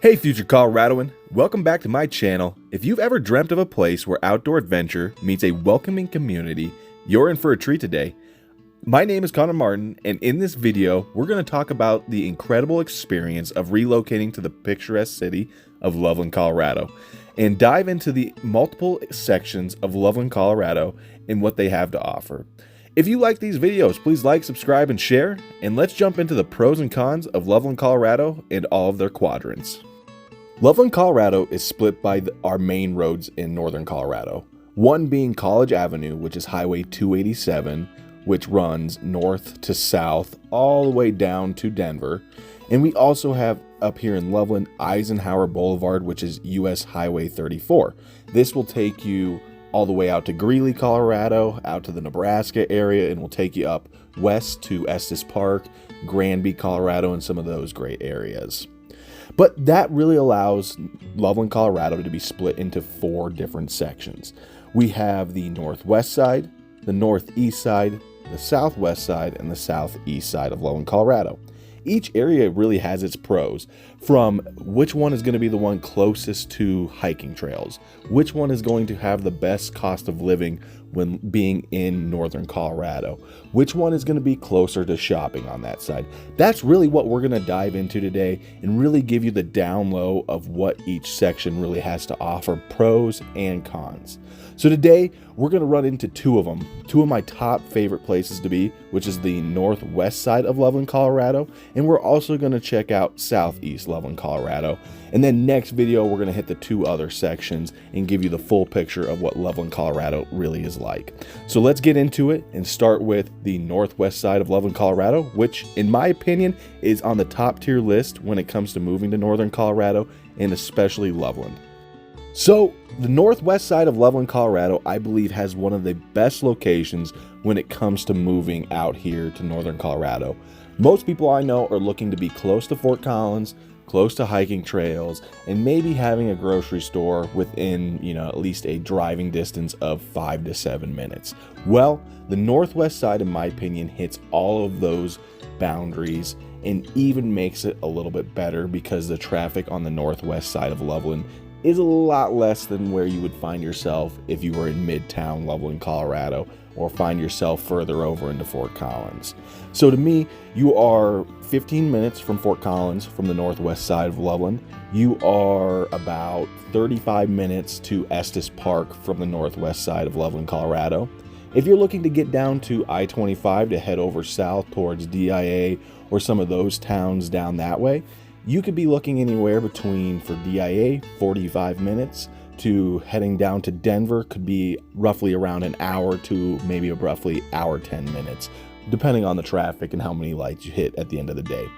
Hey future Coloradoan, welcome back to my channel. If you've ever dreamt of a place where outdoor adventure meets a welcoming community, you're in for a treat today. My name is Connor Martin, and in this video, we're going to talk about the incredible experience of relocating to the picturesque city of Loveland, Colorado, and dive into the multiple sections of Loveland, Colorado and what they have to offer. If you like these videos, please like, subscribe, and share, and let's jump into the pros and cons of Loveland, Colorado and all of their quadrants. Loveland, Colorado is split by our main roads in northern Colorado. One being College Avenue, which is Highway 287, which runs north to south all the way down to Denver. And we also have up here in Loveland, Eisenhower Boulevard, which is US Highway 34. This will take you all the way out to Greeley, Colorado, out to the Nebraska area, and will take you up west to Estes Park, Granby, Colorado, and some of those great areas. But that really allows Loveland, Colorado to be split into four different sections. We have the northwest side, the northeast side, the southwest side, and the southeast side of Loveland, Colorado. Each area really has its pros, from which one is going to be the one closest to hiking trails, which one is going to have the best cost of living when being in northern Colorado, which one is going to be closer to shopping on that side. That's really what we're going to dive into today and really give you the down low of what each section really has to offer, pros and cons. So today we're going to run into two of my top favorite places to be, which is the northwest side of Loveland, Colorado, and we're also going to check out southeast Loveland, Colorado. And then next video we're going to hit the two other sections and give you the full picture of what Loveland, Colorado really is like. So let's get into it and start with the northwest side of Loveland, Colorado, which in my opinion is on the top tier list when it comes to moving to northern Colorado, and especially Loveland. So the northwest side of Loveland, Colorado, I believe has one of the best locations when it comes to moving out here to northern Colorado. Most people I know are looking to be close to Fort Collins, close to hiking trails, and maybe having a grocery store within, at least a driving distance of 5 to 7 minutes. Well, the northwest side, in my opinion, hits all of those boundaries and even makes it a little bit better because the traffic on the northwest side of Loveland is a lot less than where you would find yourself if you were in Midtown Loveland, Colorado, or find yourself further over into Fort Collins. So to me, you are 15 minutes from Fort Collins from the northwest side of Loveland. You are about 35 minutes to Estes Park from the northwest side of Loveland, Colorado. If you're looking to get down to I-25 to head over south towards DIA or some of those towns down that way, you could be looking anywhere between, for DIA, 45 minutes to heading down to Denver could be roughly around an hour to maybe a roughly hour 10 minutes, depending on the traffic and how many lights you hit at the end of the day.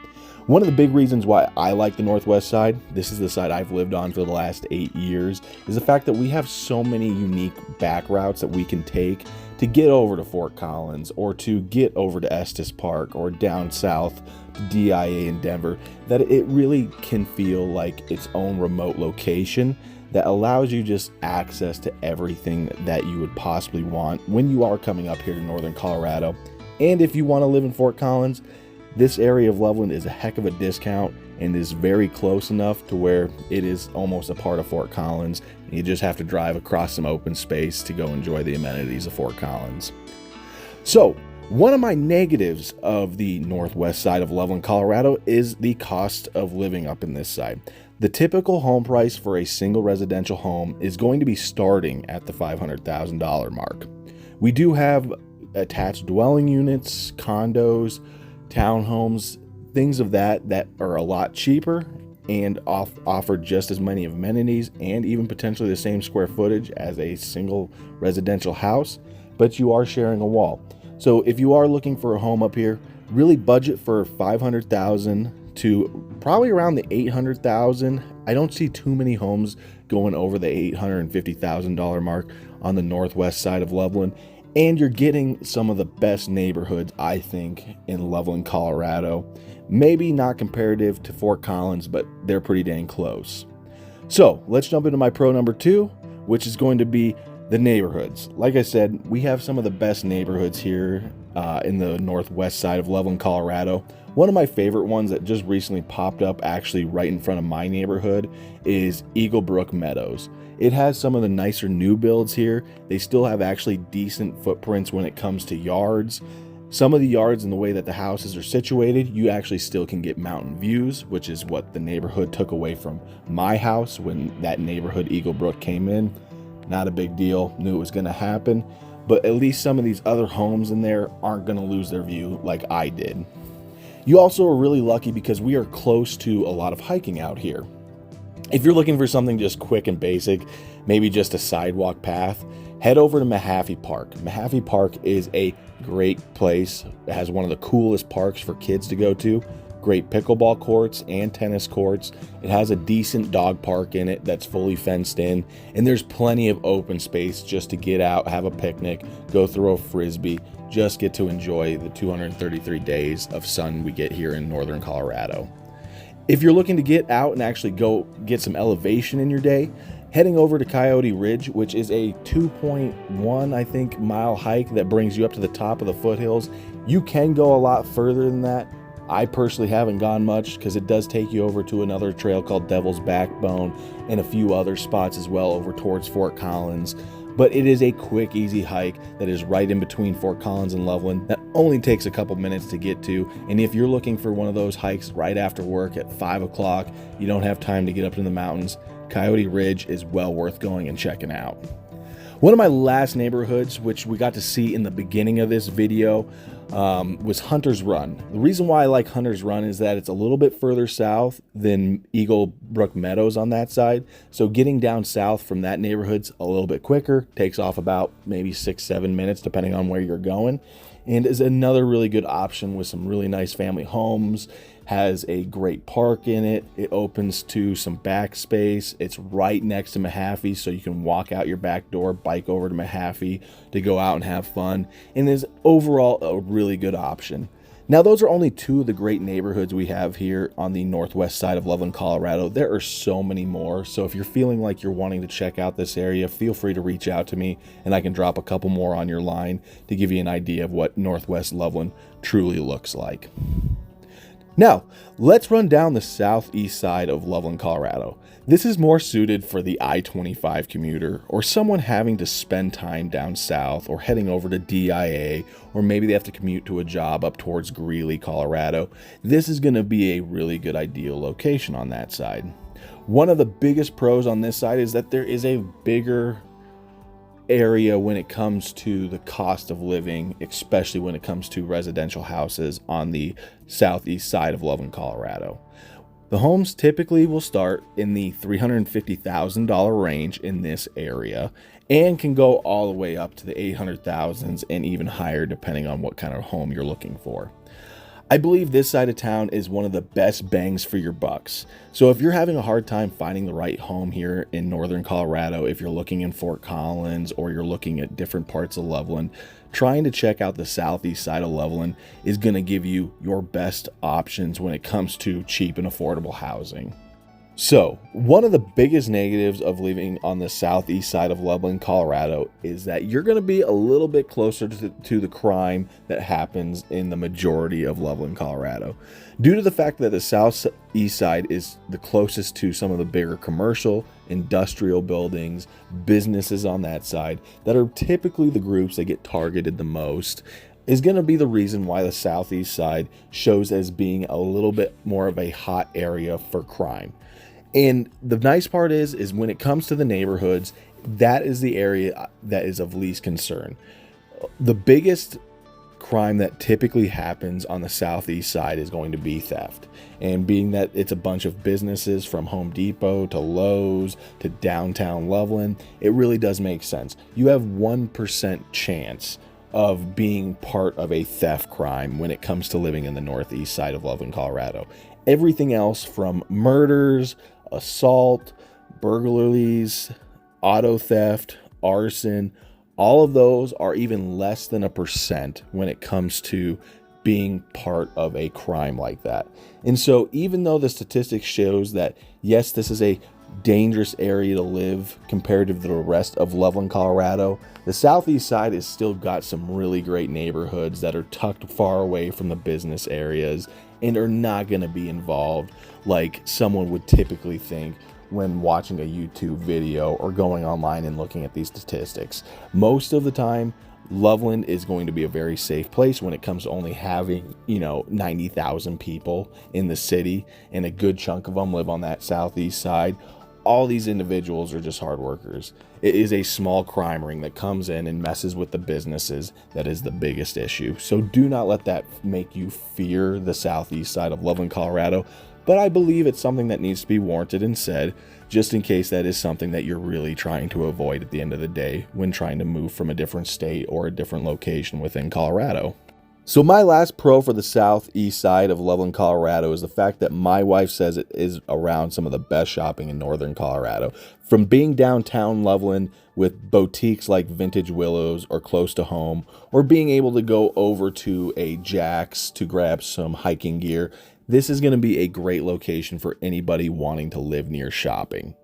One of the big reasons why I like the northwest side, this is the side I've lived on for the last 8 years, is the fact that we have so many unique back routes that we can take to get over to Fort Collins or to get over to Estes Park or down south to DIA in Denver, that it really can feel like its own remote location that allows you just access to everything that you would possibly want when you are coming up here to northern Colorado. And if you want to live in Fort Collins, this area of Loveland is a heck of a discount and is very close enough to where it is almost a part of Fort Collins. You just have to drive across some open space to go enjoy the amenities of Fort Collins. So, one of my negatives of the northwest side of Loveland, Colorado is the cost of living up in this side. The typical home price for a single residential home is going to be starting at the $500,000 mark. We do have attached dwelling units, condos, townhomes, things of that are a lot cheaper and offer just as many amenities and even potentially the same square footage as a single residential house, but you are sharing a wall. So if you are looking for a home up here, really budget for $500,000 to probably around the $800,000. I don't see too many homes going over the $850,000 mark on the northwest side of Loveland. And you're getting some of the best neighborhoods, I think, in Loveland, Colorado. Maybe not comparative to Fort Collins, but they're pretty dang close. So let's jump into my pro number 2, which is going to be the neighborhoods. Like I said, we have some of the best neighborhoods here in the northwest side of Loveland, Colorado. One of my favorite ones that just recently popped up actually right in front of my neighborhood is Brook Meadows. It has some of the nicer new builds here. They still have actually decent footprints when it comes to yards. Some of the yards and the way that the houses are situated, you actually still can get mountain views, which is what the neighborhood took away from my house when that neighborhood Brook came in. Not a big deal, knew it was gonna happen, but at least some of these other homes in there aren't gonna lose their view like I did. You also are really lucky because we are close to a lot of hiking out here. If you're looking for something just quick and basic, maybe just a sidewalk path, head over to Mahaffey Park. Mahaffey Park is a great place. It has one of the coolest parks for kids to go to. Great pickleball courts and tennis courts. It has a decent dog park in it that's fully fenced in, and there's plenty of open space just to get out, have a picnic, go throw a frisbee, just get to enjoy the 233 days of sun we get here in northern Colorado. If you're looking to get out and actually go get some elevation in your day, heading over to Coyote Ridge, which is a 2.1, I think, mile hike that brings you up to the top of the foothills. You can go a lot further than that. I personally haven't gone much because it does take you over to another trail called Devil's Backbone and a few other spots as well over towards Fort Collins. But it is a quick, easy hike that is right in between Fort Collins and Loveland that only takes a couple minutes to get to. And if you're looking for one of those hikes right after work at 5 o'clock, you don't have time to get up to the mountains, Coyote Ridge is well worth going and checking out. One of my last neighborhoods, which we got to see in the beginning of this video, was Hunter's Run. The reason why I like Hunter's Run is that it's a little bit further south than Brook Meadows on that side. So getting down south from that neighborhood's a little bit quicker, takes off about maybe 6-7 minutes depending on where you're going, and is another really good option with some really nice family homes. Has a great park in it. It opens to some back space. It's right next to Mahaffey, so you can walk out your back door, bike over to Mahaffey to go out and have fun, and is overall a really good option. Now, those are only two of the great neighborhoods we have here on the northwest side of Loveland, Colorado. There are so many more, so if you're feeling like you're wanting to check out this area, feel free to reach out to me, and I can drop a couple more on your line to give you an idea of what northwest Loveland truly looks like. Now, let's run down the southeast side of Loveland, Colorado. This is more suited for the I-25 commuter or someone having to spend time down south or heading over to DIA, or maybe they have to commute to a job up towards Greeley, Colorado. This is going to be a really good ideal location on that side. One of the biggest pros on this side is that there is a bigger area when it comes to the cost of living, especially when it comes to residential houses on the southeast side of Loveland, Colorado. The homes typically will start in the $350,000 range in this area and can go all the way up to the $800,000s and even higher depending on what kind of home you're looking for. I believe this side of town is one of the best bangs for your bucks. So if you're having a hard time finding the right home here in northern Colorado, if you're looking in Fort Collins or you're looking at different parts of Loveland, trying to check out the southeast side of Loveland is going to give you your best options when it comes to cheap and affordable housing. So, one of the biggest negatives of living on the southeast side of Loveland, Colorado is that you're going to be a little bit closer to the crime that happens in the majority of Loveland, Colorado. Due to the fact that the southeast side is the closest to some of the bigger commercial, industrial buildings, businesses on that side that are typically the groups that get targeted the most, is going to be the reason why the southeast side shows as being a little bit more of a hot area for crime. And the nice part is when it comes to the neighborhoods, that is the area that is of least concern. The biggest crime that typically happens on the southeast side is going to be theft. And being that it's a bunch of businesses from Home Depot to Lowe's to downtown Loveland, it really does make sense. You have 1% chance of being part of a theft crime when it comes to living in the northeast side of Loveland, Colorado. Everything else from murders, assault, burglaries, auto theft, arson, all of those are even less than 1% when it comes to being part of a crime like that. And so even though the statistics shows that, yes, this is a dangerous area to live compared to the rest of Loveland, Colorado, the southeast side has still got some really great neighborhoods that are tucked far away from the business areas and are not going to be involved like someone would typically think when watching a YouTube video or going online and looking at these statistics. Most of the time, Loveland is going to be a very safe place when it comes to only having, 90,000 people in the city, and a good chunk of them live on that southeast side. All these individuals are just hard workers. It is a small crime ring that comes in and messes with the businesses that is the biggest issue. So do not let that make you fear the southeast side of Loveland, Colorado. But I believe it's something that needs to be warranted and said, just in case that is something that you're really trying to avoid at the end of the day when trying to move from a different state or a different location within Colorado. So my last pro for the southeast side of Loveland, Colorado is the fact that my wife says it is around some of the best shopping in northern Colorado. From being downtown Loveland with boutiques like Vintage Willows or close to home, or being able to go over to a Jack's to grab some hiking gear, this is going to be a great location for anybody wanting to live near shopping.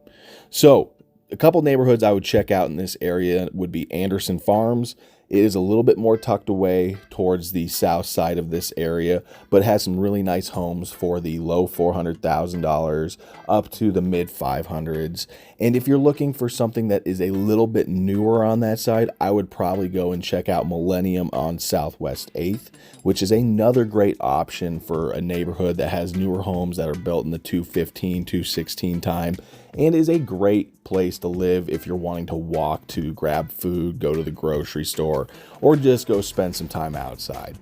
So a couple neighborhoods I would check out in this area would be Anderson Farms. It is a little bit more tucked away towards the south side of this area, but has some really nice homes for the low $400,000 up to the mid 500s. And if you're looking for something that is a little bit newer on that side, I would probably go and check out Millennium on Southwest 8th, which is another great option for a neighborhood that has newer homes that are built in the 215, 216 time, and is a great place to live if you're wanting to walk to grab food, go to the grocery store, or just go spend some time outside.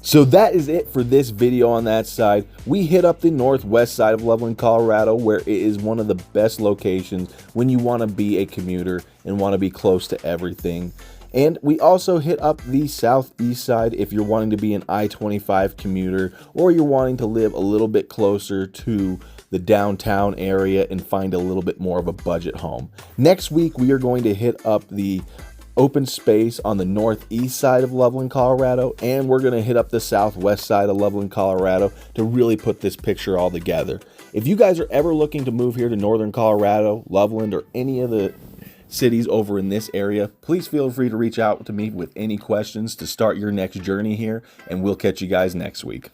So that is it for this video on that side. We hit up the northwest side of Loveland, Colorado, where it is one of the best locations when you want to be a commuter and want to be close to everything. And we also hit up the southeast side if you're wanting to be an I-25 commuter, or you're wanting to live a little bit closer to the downtown area and find a little bit more of a budget home. Next week, we are going to hit up the open space on the northeast side of Loveland, Colorado, and we're going to hit up the southwest side of Loveland, Colorado to really put this picture all together. If you guys are ever looking to move here to northern Colorado, Loveland, or any of the cities over in this area, please feel free to reach out to me with any questions to start your next journey here, and we'll catch you guys next week.